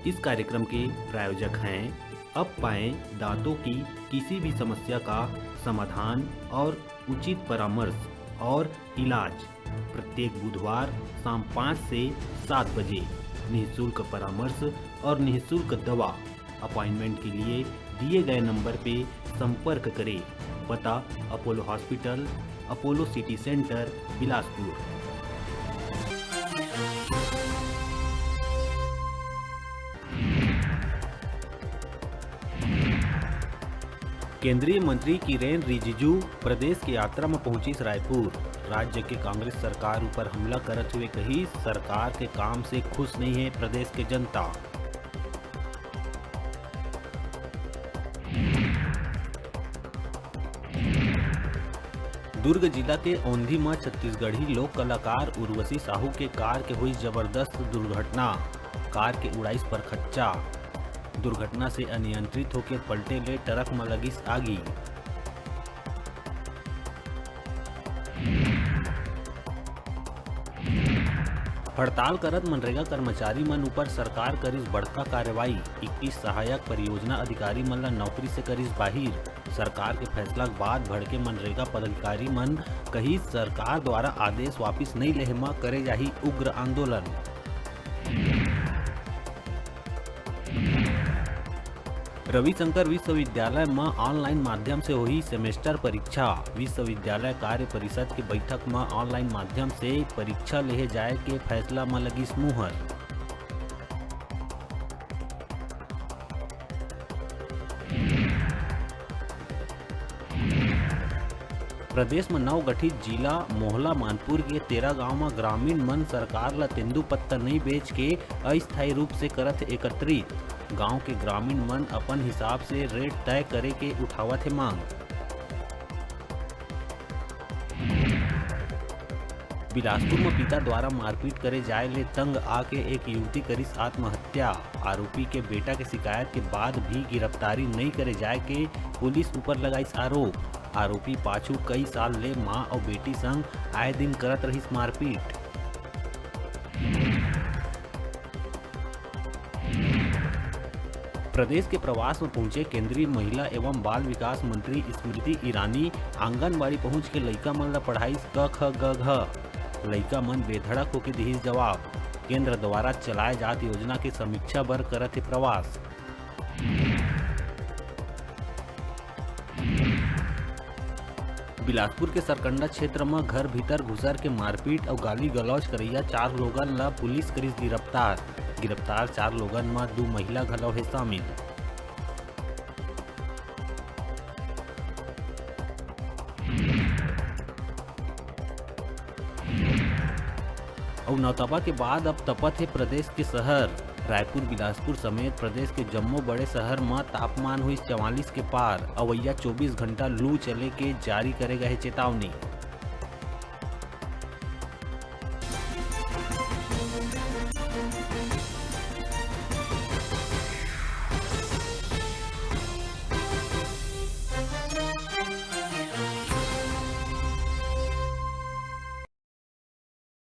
इस कार्यक्रम के प्रायोजक हैं अब पाएं दांतों की किसी भी समस्या का समाधान और उचित परामर्श और इलाज प्रत्येक बुधवार शाम 5 से 7 बजे निःशुल्क परामर्श और निःशुल्क दवा अपॉइंटमेंट के लिए दिए गए नंबर पे संपर्क करें। पता Apollo hospital, Apollo city centre, Bilaspur. केंद्रीय मंत्री किरेन रिजिजू प्रदेश की यात्रा में पहुंची रायपुर। राज्य के कांग्रेस सरकार ऊपर हमला करते हुए कही, सरकार के काम से खुश नहीं है प्रदेश के जनता। दुर्ग जिला के औंधी में छत्तीसगढ़ी लोक कलाकार उर्वशी साहू के कार के हुई जबरदस्त दुर्घटना। कार के उड़ाइस पर खच्चा। दुर्घटना से अनियंत्रित होकर पलटे ले ट्रक में लगी आगी। हड़ताल करत मनरेगा कर्मचारी मन ऊपर सरकार करिस बड़का कार्रवाई। 21 सहायक परियोजना अधिकारी मन ला नौकरी से करिस बाहिर। सरकार के फैसला के बाद भड़के मनरेगा पदाधिकारी मन कही, सरकार द्वारा आदेश वापिस नहीं लेहे में करे जाही उग्र आंदोलन। रविशंकर विश्वविद्यालय में ऑनलाइन माध्यम से हुई सेमेस्टर परीक्षा। विश्वविद्यालय कार्य परिषद की बैठक में ऑनलाइन माध्यम से परीक्षा लेहे जाए के फैसला में लगी मुहर। प्रदेश में नव गठित जिला मोहला मानपुर के 13 गांव में ग्रामीण मन सरकार ला तेंदुपत्ता नहीं बेच के अस्थायी रूप से करत एकत्रित। गांव के ग्रामीण मन अपन हिसाब से रेट तय करे के उठावत है मांग। बिलासपुर में पिता द्वारा मारपीट करे जाए ले तंग आके एक युवती करिस आत्महत्या। आरोपी के बेटा के शिकायत के बाद भी गिरफ्तारी नहीं करे जाए के पुलिस ऊपर लगाइस आरोप। आरोपी पाछू कई साल ले मां और बेटी संग आए दिन करत रहिस मारपीट। प्रदेश के प्रवास में पहुंचे केंद्रीय महिला एवं बाल विकास मंत्री स्मृति ईरानी आंगनबाड़ी पहुंच के लइका मन ला पढ़ाइस क ख ग घ। लइका मन बेधड़क होके दिहिस जवाब। केंद्र द्वारा चलाए जात योजना के समीक्षा बर करत है प्रवास। बिलासपुर के सरकंडा क्षेत्र में घर भीतर घुसर के मारपीट और गाली गलौज करैया 4 लोगन ला पुलिस करिस गिरफ्तार। गिरफ्तार 4 लोगन में 2 महिला घलौ है शामिल। और नौतपा के बाद अब तपत है प्रदेश के शहर। रायपुर, बिलासपुर समेत प्रदेश के जम्मू बड़े शहर में तापमान हुई 44 के पार। अवैया 24 घंटा लू चले के जारी करेगा है चेतावनी।